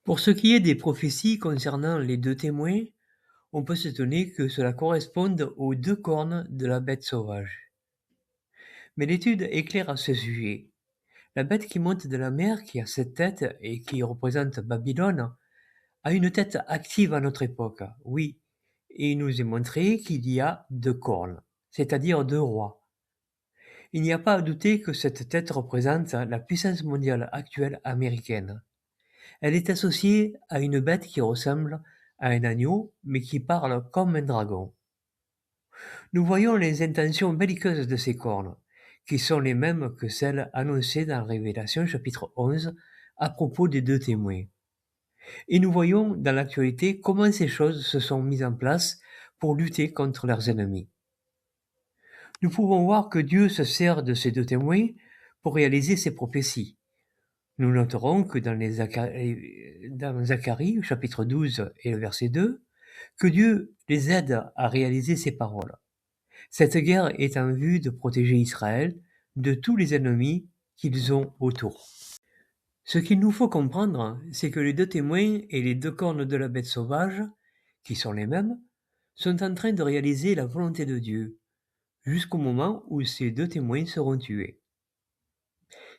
Pour ce qui est des prophéties concernant les deux témoins, on peut s'étonner que cela corresponde aux deux cornes de la bête sauvage. Mais l'étude est claire à ce sujet. La bête qui monte de la mer, qui a 7 têtes et qui représente Babylone, a une tête active à notre époque, oui, et il nous est montré qu'il y a deux cornes, c'est-à-dire deux rois. Il n'y a pas à douter que cette tête représente la puissance mondiale actuelle américaine. Elle est associée à une bête qui ressemble à un agneau, mais qui parle comme un dragon. Nous voyons les intentions belliqueuses de ces cornes, qui sont les mêmes que celles annoncées dans Révélation chapitre 11 à propos des deux témoins. Et nous voyons dans l'actualité comment ces choses se sont mises en place pour lutter contre leurs ennemis. Nous pouvons voir que Dieu se sert de ces deux témoins pour réaliser ses prophéties. Nous noterons que dans Zacharie, chapitre 12 et le verset 2, que Dieu les aide à réaliser ses paroles. Cette guerre est en vue de protéger Israël de tous les ennemis qu'ils ont autour. Ce qu'il nous faut comprendre, c'est que les deux témoins et les deux cornes de la bête sauvage, qui sont les mêmes, sont en train de réaliser la volonté de Dieu, jusqu'au moment où ces deux témoins seront tués.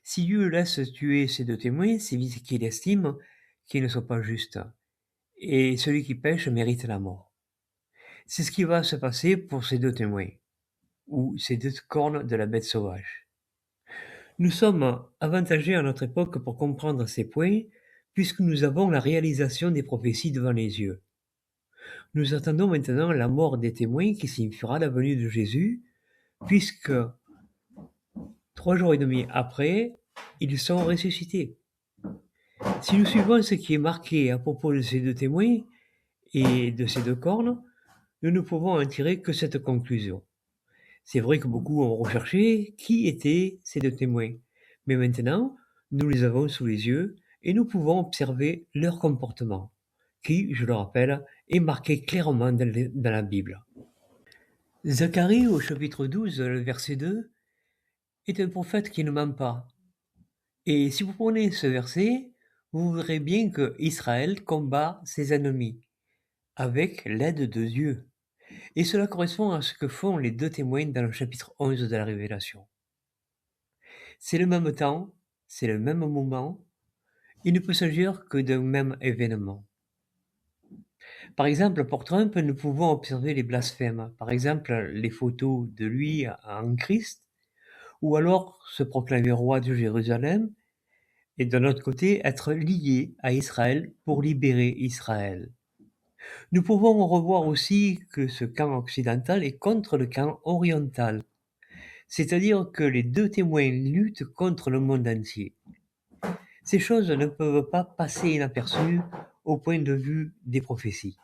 Si Dieu laisse tuer ces deux témoins, c'est vite qu'il estime qu'ils ne sont pas justes, et celui qui pêche mérite la mort. C'est ce qui va se passer pour ces deux témoins, ou ces deux cornes de la bête sauvage. Nous sommes avantagés à notre époque pour comprendre ces points, puisque nous avons la réalisation des prophéties devant les yeux. Nous attendons maintenant la mort des témoins qui signifiera la venue de Jésus, puisque 3 jours et demi après, ils sont ressuscités. Si nous suivons ce qui est marqué à propos de ces deux témoins et de ces deux cornes, nous ne pouvons en tirer que cette conclusion. C'est vrai que beaucoup ont recherché qui étaient ces deux témoins, mais maintenant, nous les avons sous les yeux et nous pouvons observer leur comportement, qui, je le rappelle, est marqué clairement dans la Bible. Zacharie, au chapitre 12, le verset 2, est un prophète qui ne ment pas. Et si vous prenez ce verset, vous verrez bien que Israël combat ses ennemis avec l'aide de Dieu. Et cela correspond à ce que font les deux témoins dans le chapitre 11 de la Révélation. C'est le même temps, c'est le même moment, il ne peut s'agir que d'un même événement. Par exemple, pour Trump, nous pouvons observer les blasphèmes, par exemple les photos de lui en Christ, ou alors se proclamer roi de Jérusalem, et d'un autre côté être lié à Israël pour libérer Israël. Nous pouvons revoir aussi que ce camp occidental est contre le camp oriental, c'est-à-dire que les deux témoins luttent contre le monde entier. Ces choses ne peuvent pas passer inaperçues au point de vue des prophéties.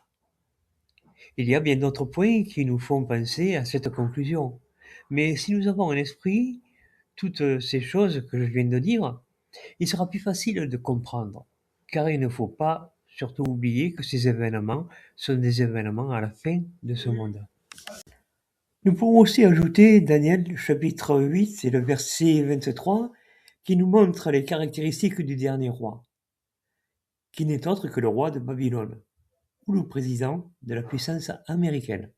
Il y a bien d'autres points qui nous font penser à cette conclusion, mais si nous avons en esprit toutes ces choses que je viens de dire, il sera plus facile de comprendre, car il ne faut pas surtout oublier que ces événements sont des événements à la fin de ce monde. Nous pouvons aussi ajouter Daniel chapitre 8 et le verset 23 qui nous montre les caractéristiques du dernier roi, qui n'est autre que le roi de Babylone, ou le président de la puissance américaine.